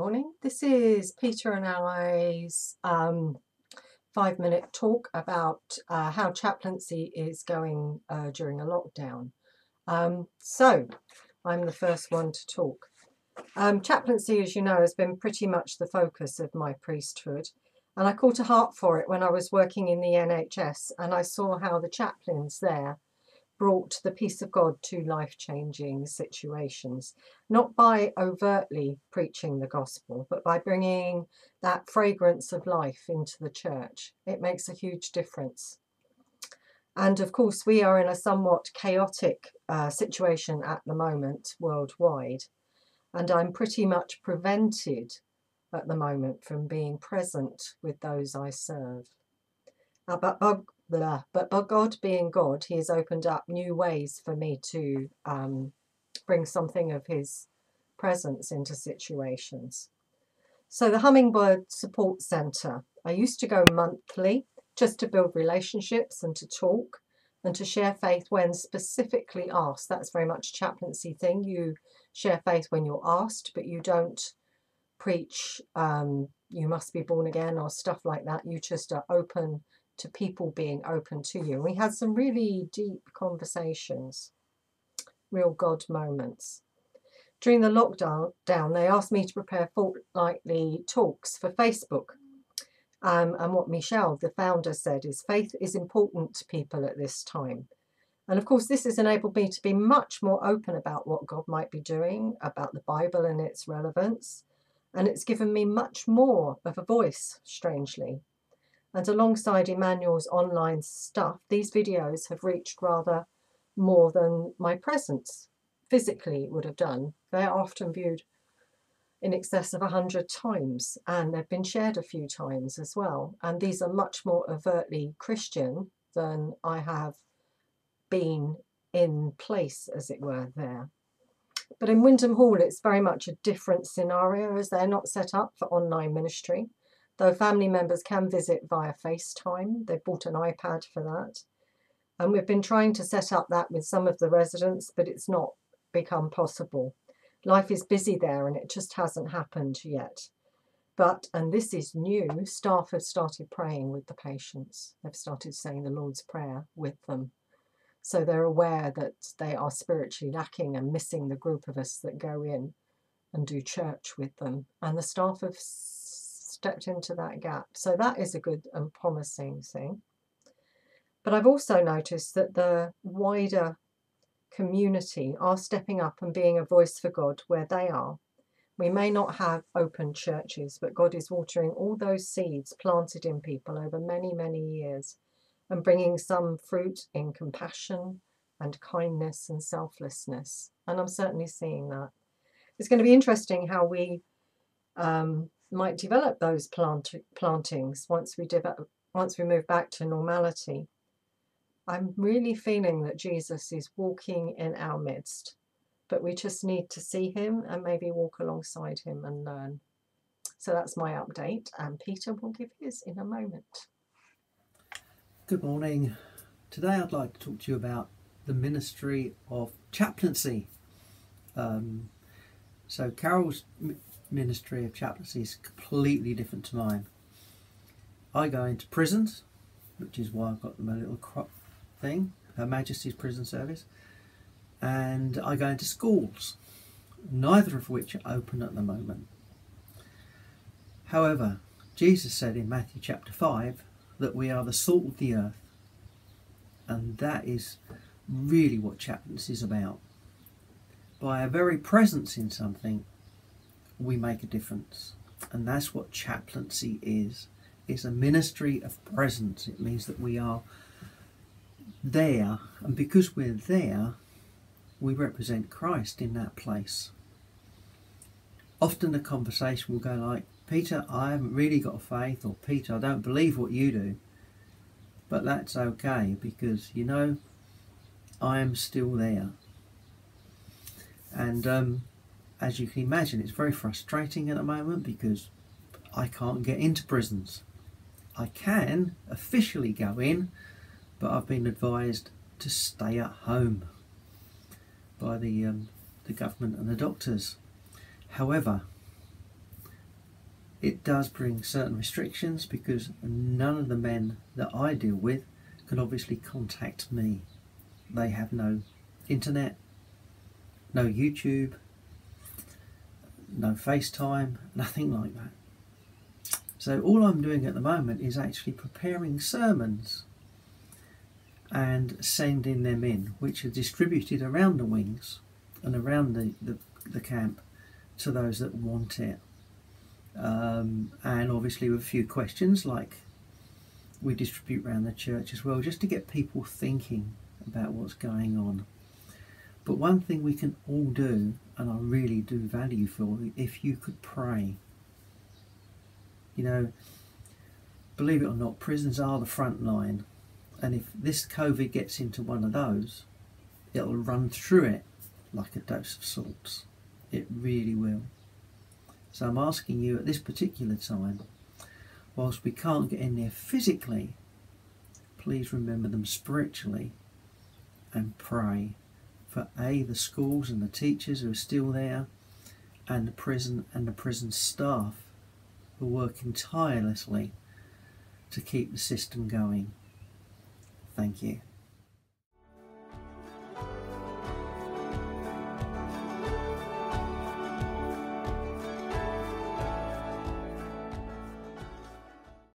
morning. This is Peter and I's 5-minute talk about how chaplaincy is going during a lockdown. So I'm the first one to talk. Chaplaincy, as you know, has been pretty much the focus of my priesthood, and I caught a heart for it when I was working in the NHS and I saw how the chaplains there brought the peace of God to life-changing situations, not by overtly preaching the gospel, but by bringing that fragrance of life into the church. It makes a huge difference. And of course, we are in a somewhat chaotic situation at the moment worldwide, and I'm pretty much prevented at the moment from being present with those I serve. But by God being God, he has opened up new ways for me to bring something of his presence into situations. So the Hummingbird Support Centre, I used to go monthly just to build relationships and to talk and to share faith when specifically asked. That's very much a chaplaincy thing. You share faith when you're asked, but you don't preach you must be born again or stuff like that. You just are open to people being open to you. We had some really deep conversations, real God moments. During the lockdown, they asked me to prepare fortnightly talks for Facebook. And what Michelle, the founder, said is faith is important to people at this time. And of course, this has enabled me to be much more open about what God might be doing, about the Bible and its relevance. And it's given me much more of a voice, strangely. And alongside Emmanuel's online stuff, these videos have reached rather more than my presence physically would have done. They are often viewed in excess of 100 times, and they've been shared a few times as well. And these are much more overtly Christian than I have been in place, as it were, there. But in Wyndham Hall, it's very much a different scenario, as they're not set up for online ministry, though family members can visit via FaceTime. They've bought an iPad for that. And we've been trying to set up that with some of the residents, but it's not become possible. Life is busy there and it just hasn't happened yet. But, and this is new, staff have started praying with the patients. They've started saying the Lord's Prayer with them. So they're aware that they are spiritually lacking and missing the group of us that go in and do church with them. And the staff have stepped into that gap. So that is a good and promising thing. But I've also noticed that the wider community are stepping up and being a voice for God where they are. We may not have open churches, but God is watering all those seeds planted in people over many, many years, and bringing some fruit in compassion and kindness and selflessness. And I'm certainly seeing that. It's going to be interesting how we might develop those plantings once we move back to normality. I'm really feeling that Jesus is walking in our midst, but we just need to see him and maybe walk alongside him and learn. So that's my update, and Peter will give his in a moment. Good morning. Today I'd like to talk to you about the ministry of chaplaincy. So Carol's ministry of chaplaincy is completely different to mine. I go into prisons, which is why I've got my little crop thing, Her Majesty's Prison Service, and I go into schools, neither of which are open at the moment. However, Jesus said in Matthew chapter 5 that we are the salt of the earth, and that is really what chaplaincy is about. By our very presence in something, we make a difference, and that's what chaplaincy is. It's a ministry of presence. It means that we are there, and because we're there, we represent Christ in that place. Often the conversation will go like, Peter, I haven't really got faith, or Peter, I don't believe what you do. But that's okay, because, you know, I am still there. And as you can imagine, it's very frustrating at the moment because I can't get into prisons. I can officially go in, but I've been advised to stay at home by the government and the doctors. However, It does bring certain restrictions because none of the men that I deal with can obviously contact me. They have no internet, no YouTube, no FaceTime, nothing like that. So all I'm doing at the moment is actually preparing sermons and sending them in, which are distributed around the wings and around the camp to those that want it. And obviously with a few questions like we distribute around the church as well, just to get people thinking about what's going on. But one thing we can all do, and I really do value for, if you could pray. You know, believe it or not, prisons are the front line, and if this COVID gets into one of those, it'll run through it like a dose of salts. It really will. So I'm asking you at this particular time, whilst we can't get in there physically, please remember them spiritually and pray for the schools and the teachers who are still there, and the prison staff who are working tirelessly to keep the system going. Thank you.